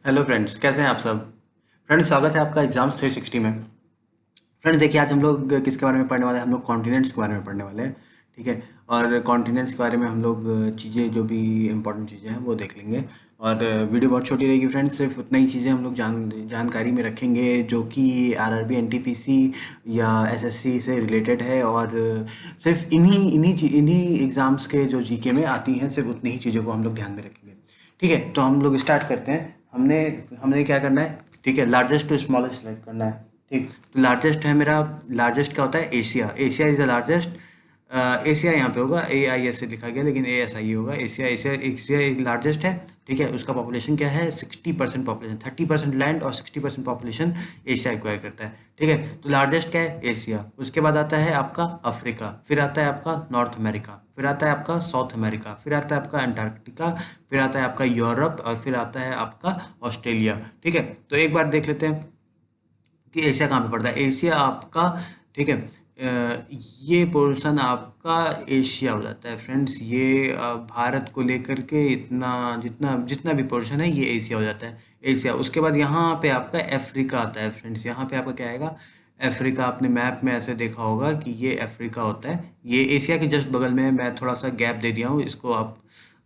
Hello friends, कैसे हैं आप सब। फ्रेंड्स, स्वागत है आपका एग्जाम्स 360 में। फ्रेंड्स, देखिए आज हम लोग किसके बारे में पढ़ने वाले हैं। हम लोग कॉन्टिनेंट्स के बारे में पढ़ने वाले हैं। ठीक है। और कॉन्टिनेंट्स के बारे में हम लोग चीज़ें, जो भी इंपॉर्टेंट चीज़ें हैं वो देख लेंगे। और वीडियो बहुत छोटी रहेगी फ्रेंड्स, सिर्फ उतना ही चीज़ें हम लोग जानकारी में रखेंगे जो कि आरआरबी एनटीपीसी या एसएससी से रिलेटेड है। और सिर्फ इन्हीं एग्ज़ाम्स के जो जीके में आती हैं, सिर्फ उतनी ही चीज़ों को हम लोग ध्यान में रखेंगे। ठीक है, तो हम लोग स्टार्ट करते हैं। हमने हमने क्या करना है। ठीक है, लार्जेस्ट टू स्मॉलेस्ट सेलेक्ट करना है। ठीक, तो लार्जेस्ट है मेरा। लार्जेस्ट क्या होता है? Asia. Asia is the largest. Asia यहाँ पे होगा, AIS से लिखा गया, लेकिन ASI होगा। एशिया एशिया एशिया लार्जेस्ट है। ठीक है, उसका पॉपुलेशन क्या है? 60% पॉपुलेशन, 30% लैंड और 60% पॉपुलेशन एशिया एक्वायर करता है। ठीक है, तो लार्जेस्ट क्या है? एशिया। उसके बाद आता है आपका अफ्रीका, फिर आता है आपका नॉर्थ अमेरिका, फिर आता है आपका साउथ अमेरिका, फिर आता है आपका अंटार्कटिका, फिर आता है आपका यूरोप, और फिर आता है आपका ऑस्ट्रेलिया। ठीक है, तो एक बार देख लेते हैं कि एशिया कहाँ पे पड़ता है। एशिया आपका, ठीक है, ये पोर्शन आपका एशिया हो जाता है फ्रेंड्स। ये भारत को लेकर के इतना जितना जितना भी पोर्शन है, ये एशिया हो जाता है। एशिया। उसके बाद यहाँ पे आपका अफ्रीका आता है फ्रेंड्स। यहाँ पे आपका क्या आएगा? अफ्रीका। आपने मैप में ऐसे देखा होगा कि ये अफ्रीका होता है। ये एशिया के जस्ट बगल में है। मैं थोड़ा सा गैप दे दिया हूँ इसको आप,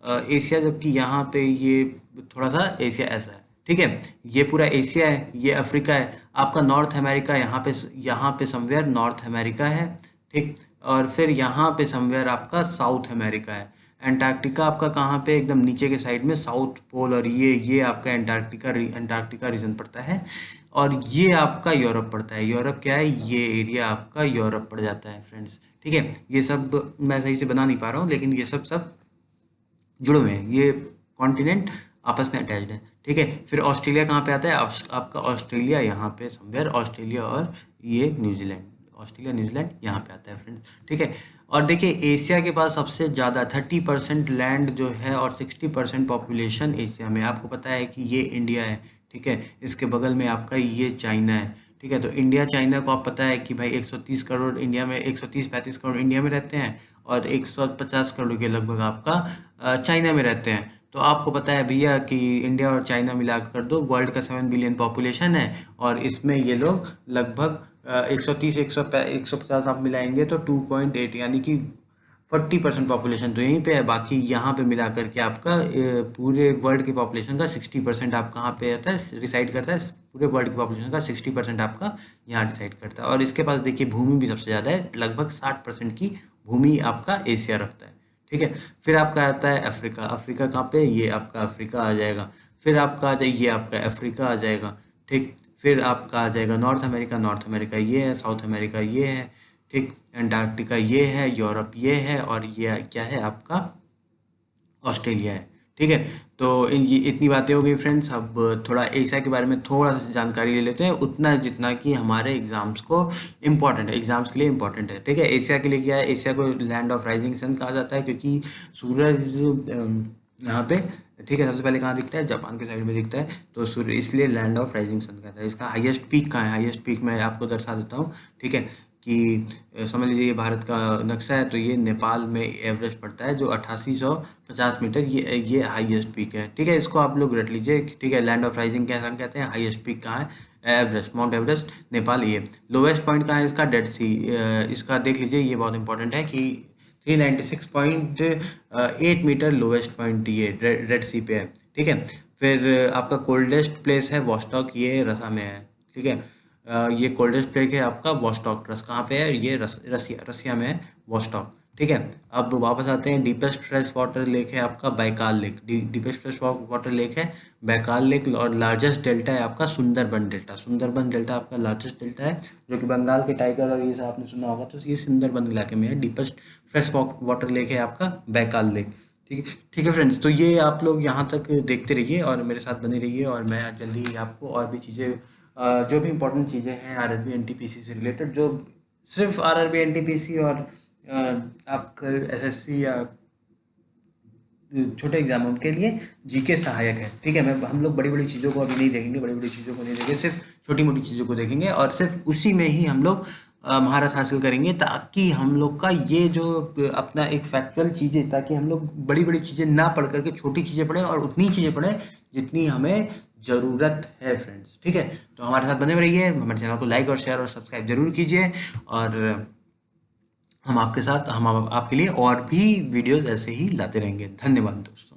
एशिया, जबकि यहाँ पे ये थोड़ा सा एशिया ऐसा है। ठीक है, ये पूरा एशिया है, ये अफ्रीका है। आपका नॉर्थ अमेरिका यहाँ पे समवेयर नॉर्थ अमेरिका है। ठीक, और फिर यहाँ पे समवेयर आपका साउथ अमेरिका है। अंटार्कटिका आपका कहाँ पे? एकदम नीचे के साइड में साउथ पोल, और ये आपका अंटार्कटिका रीजन पड़ता है। और ये आपका यूरोप पड़ता है। यूरोप क्या है? ये एरिया आपका यूरोप पड़ जाता है फ्रेंड्स। ठीक है, ये सब मैं सही से बना नहीं पा रहा हूँ, लेकिन ये सब सब जुड़े हुए हैं। ये कॉन्टिनेंट आपस में अटैच्ड है। ठीक है, फिर ऑस्ट्रेलिया कहाँ पे आता है? आपका ऑस्ट्रेलिया यहाँ पे समवेयर, ऑस्ट्रेलिया और ये न्यूजीलैंड। ऑस्ट्रेलिया न्यूजीलैंड यहाँ पे आता है फ्रेंड्स। ठीक है, और देखिए एशिया के पास सबसे ज़्यादा 30% लैंड जो है और 60% पॉपुलेशन एशिया में। आपको पता है कि ये इंडिया है। ठीक है, इसके बगल में आपका ये चाइना है। ठीक है, तो इंडिया चाइना को आप पता है कि भाई 130 करोड़ इंडिया में, 130-135 करोड़ इंडिया में रहते हैं, और 150 करोड़ के लगभग आपका चाइना में रहते हैं। तो आपको पता है भैया कि इंडिया और चाइना मिला कर दो वर्ल्ड का 7 बिलियन पॉपुलेशन है। और इसमें ये लोग लगभग 130 150 आप मिलाएंगे तो 2.8, यानी कि 40% पॉपुलेशन तो यहीं पे है। बाकी यहाँ पे मिला करके आपका पूरे वर्ल्ड की पॉपुलेशन का 60% आप कहाँ पे आता है, रिसाइड करता है। पूरे वर्ल्ड की पॉपुलेशन का 60% आपका यहाँ डिसाइड करता है। और इसके पास देखिए भूमि भी सबसे ज़्यादा है, लगभग 60% की भूमि आपका एशिया रखता है। ठीक है, फिर आपका आता है अफ्रीका। अफ्रीका कहाँ पे? ये आपका अफ्रीका आ जाएगा। फिर आपका आ जाए, ये आपका अफ्रीका आ जाएगा। ठीक, फिर आपका आ जाएगा नॉर्थ अमेरिका। नॉर्थ अमेरिका ये है, साउथ अमेरिका ये है। ठीक, अंटार्कटिका ये है, यूरोप ये है, और ये क्या है आपका? ऑस्ट्रेलिया है। ठीक है, तो ये इतनी बातें हो गई फ्रेंड्स। अब थोड़ा एशिया के बारे में थोड़ा सा जानकारी ले लेते हैं, उतना जितना कि हमारे एग्जाम्स को इम्पोर्टेंट है, एग्जाम्स के लिए इम्पोर्टेंट है। ठीक है, एशिया के लिए क्या है? एशिया को लैंड ऑफ राइजिंग सन कहा जाता है, क्योंकि सूरज यहाँ पे, ठीक है, सबसे पहले कहाँ दिखता है? जापान के साइड में दिखता है। तो सूर्य, इसलिए लैंड ऑफ राइजिंग सन कहता है। इसका हाईएस्ट पीक कहाँ है? हाईएस्ट पीक मैं आपको दर्शा देता हूँ। ठीक है, कि समझ लीजिए ये भारत का नक्शा है, तो ये नेपाल में एवरेस्ट पड़ता है, जो 8850 मीटर, ये हाईएस्ट पीक है। ठीक है, इसको आप लोग रट लीजिए। ठीक है, लैंड ऑफ राइजिंग क्या कहते हैं? हाईएस्ट पीक कहाँ है? Everest, mount Everest, Nepal. ये लोवेस्ट पॉइंट कहाँ है इसका? डेड सी। इसका देख लीजिए, ये बहुत इंपॉर्टेंट है कि 396.8 मीटर लोवेस्ट पॉइंट ये रेड सी पे है। ठीक है, फिर आपका कोल्डेस्ट प्लेस है वॉस्टॉक, ये रसा में है। ठीक है, ये कोल्डेस्ट प्लेस है आपका वॉस्टॉक। रस कहाँ पे है? ये रसिया रसिया में है वॉस्टॉक। ठीक है, अब वापस आते हैं। डीपेस्ट फ्रेश वाटर लेक है आपका Baikal lake. Deepest fresh water lake है बैकाल लेक। और लार्जेस्ट डेल्टा है आपका सुंदरबन डेल्टा। सुंदरबन डेल्टा आपका लार्जेस्ट डेल्टा है, जो कि बंगाल के टाइगर और ये सब आपने सुना होगा, तो ये सुंदरबन इलाके में है। डीपेस्ट फ्रेश वाटर लेक है आपका बैकाल लेक। ठीक है फ्रेंड्स, तो ये आप लोग यहाँ तक देखते रहिए और मेरे साथ बने रहिए, और मैं जल्दी ही आपको और भी चीज़ें, जो भी इम्पोर्टेंट चीज़ें हैं आरआरबी एनटीपीसी से रिलेटेड, जो सिर्फ आरआरबी एनटीपीसी और आपका एसएससी या छोटे एग्जामों के लिए जीके सहायक है। ठीक है, मैं हम लोग बड़ी बड़ी चीज़ों को अभी नहीं देखेंगे, बड़ी बड़ी चीज़ों को नहीं देखेंगे, सिर्फ छोटी मोटी चीज़ों को देखेंगे, और सिर्फ उसी में ही हम लोग महारत हासिल करेंगे, ताकि हम लोग का ये जो अपना एक फैक्चुअल चीज़ें, ताकि हम लोग बड़ी बड़ी चीज़ें ना पढ़ करके छोटी चीज़ें पढ़ें और उतनी चीज़ें पढ़ें जितनी हमें ज़रूरत है फ्रेंड्स। ठीक है, तो हमारे साथ बने रहिए, हमारे चैनल को लाइक और शेयर और सब्सक्राइब जरूर कीजिए, और हम आपके लिए और भी वीडियोस ऐसे ही लाते रहेंगे। धन्यवाद दोस्तों।